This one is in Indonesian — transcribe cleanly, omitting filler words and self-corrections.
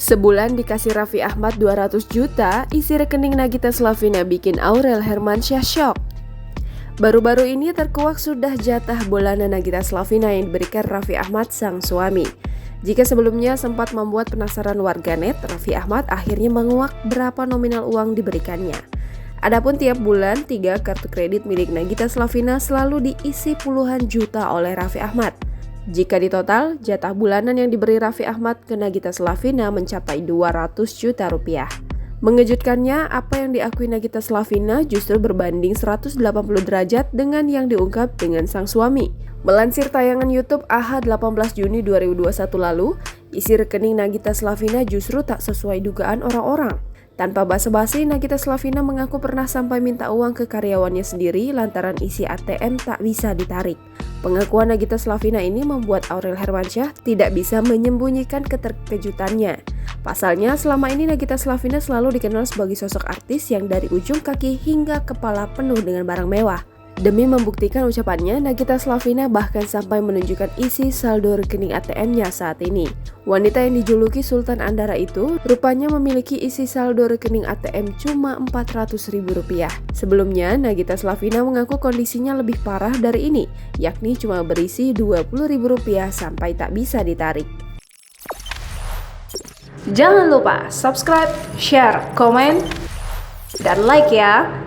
Sebulan dikasih Raffi Ahmad 200 juta, isi rekening Nagita Slavina bikin Aurel Hermansyah syok. Baru-baru ini terkuak sudah jatah bulanan Nagita Slavina yang diberikan Raffi Ahmad sang suami. Jika sebelumnya sempat membuat penasaran warganet, Raffi Ahmad akhirnya menguak berapa nominal uang diberikannya. Adapun tiap bulan, 3 kartu kredit milik Nagita Slavina selalu diisi puluhan juta oleh Raffi Ahmad. Jika ditotal, jatah bulanan yang diberi Raffi Ahmad ke Nagita Slavina mencapai 200 juta rupiah. Mengejutkannya, apa yang diakui Nagita Slavina justru berbanding 180 derajat dengan yang diungkap dengan sang suami. Melansir tayangan YouTube Ahad 18 Juni 2021 lalu, isi rekening Nagita Slavina justru tak sesuai dugaan orang-orang. Tanpa basa-basi, Nagita Slavina mengaku pernah sampai minta uang ke karyawannya sendiri lantaran isi ATM tak bisa ditarik. Pengakuan Nagita Slavina ini membuat Aurel Hermansyah tidak bisa menyembunyikan keterkejutannya. Pasalnya, selama ini Nagita Slavina selalu dikenal sebagai sosok artis yang dari ujung kaki hingga kepala penuh dengan barang mewah. Demi membuktikan ucapannya, Nagita Slavina bahkan sampai menunjukkan isi saldo rekening ATM-nya saat ini. Wanita yang dijuluki Sultan Andara itu rupanya memiliki isi saldo rekening ATM cuma Rp400.000. Sebelumnya, Nagita Slavina mengaku kondisinya lebih parah dari ini, yakni cuma berisi Rp20.000 sampai tak bisa ditarik. Jangan lupa subscribe, share, komen, dan like ya!